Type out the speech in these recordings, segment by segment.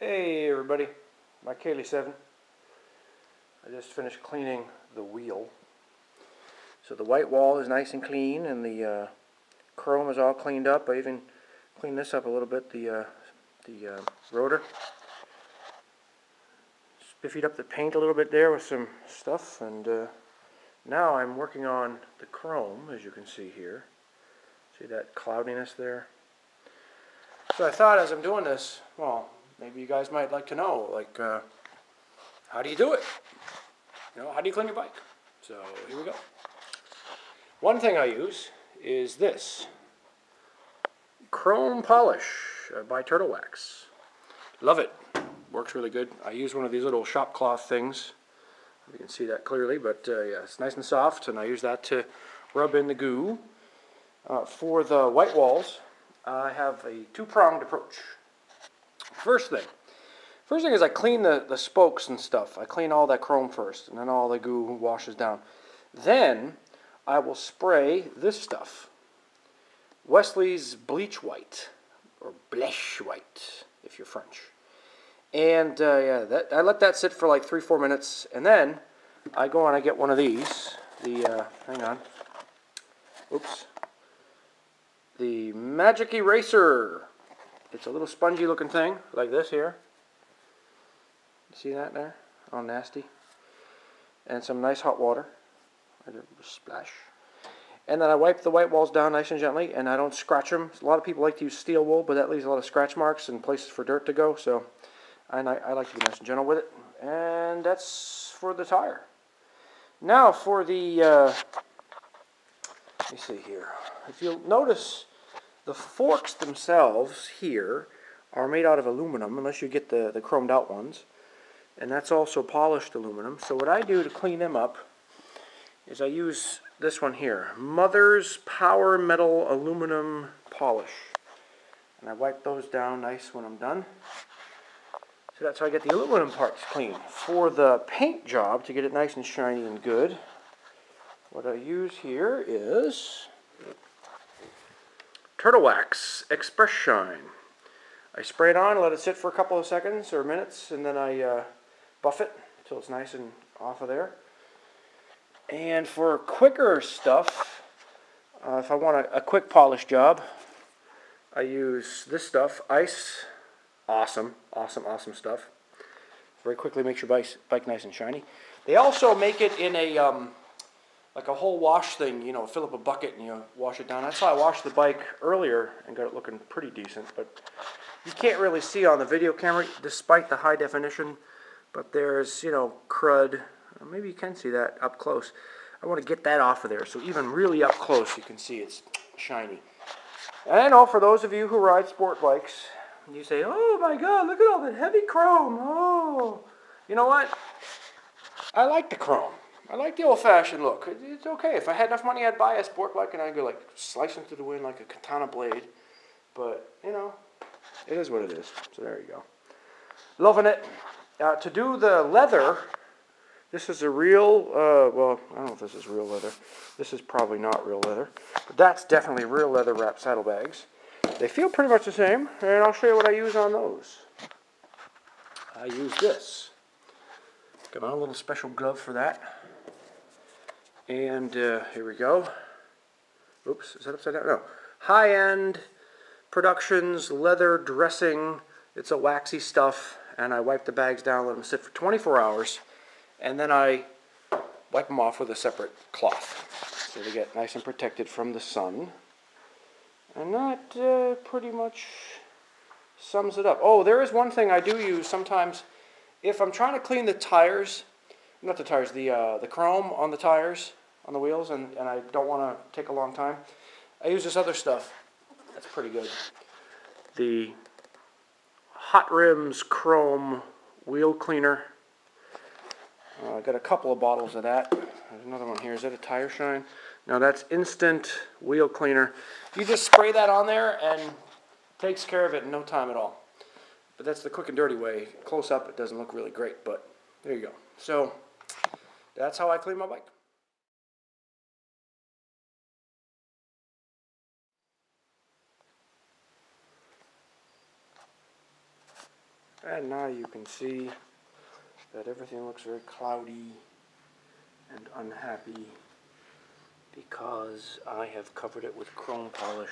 Hey everybody, my Kaylee 7. I just finished cleaning the wheel. So the white wall is nice and clean, and the chrome is all cleaned up. I even cleaned this up a little bit, the rotor. Spiffied up the paint a little bit there with some stuff, and now I'm working on the chrome, as you can see here. See that cloudiness there? So I thought as I'm doing this, well, maybe you guys might like to know, like, how do you do it? You know, how do you clean your bike? So here we go. One thing I use is this chrome polish by Turtle Wax. Love it. Works really good. I use one of these little shop cloth things. You can see that clearly, but yeah, it's nice and soft, and I use that to rub in the goo. For the white walls, I have a two-pronged approach. First thing is I clean the spokes and stuff. I clean all that chrome first, and then all the goo washes down. Then I will spray this stuff, Wesley's Bleach White, or Bleach White, if you're French. And yeah, I let that sit for like 3-4 minutes, and then I go and I get one of these. Hang on. Oops. The Magic Eraser. It's a little spongy looking thing, like this here. See that there? All nasty. And some nice hot water. Splash. And then I wipe the white walls down nice and gently, and I don't scratch them. A lot of people like to use steel wool, but that leaves a lot of scratch marks and places for dirt to go, so I like to be nice and gentle with it. And that's for the tire. Now for the, let me see here. If you'll notice, the forks themselves here are made out of aluminum, unless you get the chromed out ones. And that's also polished aluminum. So what I do to clean them up is I use this one here, Mother's Power Metal Aluminum Polish. And I wipe those down nice when I'm done. So that's how I get the aluminum parts clean. For the paint job, to get it nice and shiny and good, what I use here is Turtle Wax Express Shine. I spray it on, let it sit for a couple of seconds or minutes, and then I buff it until it's nice and off of there. And for quicker stuff, if I want a quick polish job, I use this stuff, Ice. Awesome, awesome, awesome stuff. Very quickly makes your bike nice and shiny. They also make it in a like a whole wash thing, you know, fill up a bucket and you wash it down. That's how I washed the bike earlier and got it looking pretty decent, but you can't really see on the video camera despite the high definition, but there's, you know, crud. Maybe you can see that up close. I want to get that off of there, so even really up close you can see it's shiny. And I know for those of you who ride sport bikes, you say, oh my god, look at all that heavy chrome. Oh, you know what? I like the chrome. I like the old-fashioned look. It's okay. If I had enough money, I'd buy a sport bike and I'd go like slicing through the wind like a katana blade. But, you know, it is what it is. So there you go. Loving it. To do the leather, this is a real, well, I don't know if this is real leather. This is probably not real leather. But that's definitely real leather wrapped saddlebags. They feel pretty much the same, and I'll show you what I use on those. I use this. Got on a little special glove for that. And here we go. Oops, is that upside down? No. High-end Productions leather dressing. It's a waxy stuff, and I wipe the bags down, let them sit for 24 hours, and then I wipe them off with a separate cloth so they get nice and protected from the sun. And that pretty much sums it up. Oh, there is one thing I do use sometimes. If I'm trying to clean the tires, not the tires, the chrome on the tires, on the wheels, and I don't want to take a long time, I use this other stuff. That's pretty good. The Hot Rims Chrome Wheel Cleaner. I got a couple of bottles of that. There's another one here. Is that a Tire Shine? No, that's Instant Wheel Cleaner. You just spray that on there and it takes care of it in no time at all. But that's the quick and dirty way. Close up, it doesn't look really great, but there you go. So that's how I clean my bike. And now you can see that everything looks very cloudy and unhappy because I have covered it with chrome polish.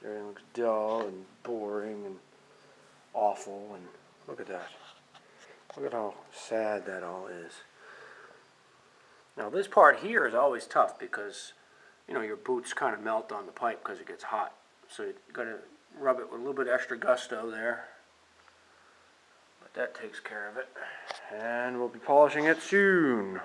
Everything looks dull and boring and awful, and look at that. Look at how sad that all is. Now this part here is always tough because, you know, your boots kind of melt on the pipe because it gets hot. So you got to rub it with a little bit extra gusto there. But that takes care of it. And we'll be polishing it soon.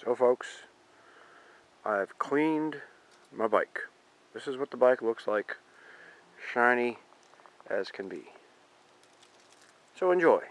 So folks, I've cleaned my bike. This is what the bike looks like, shiny as can be. So enjoy.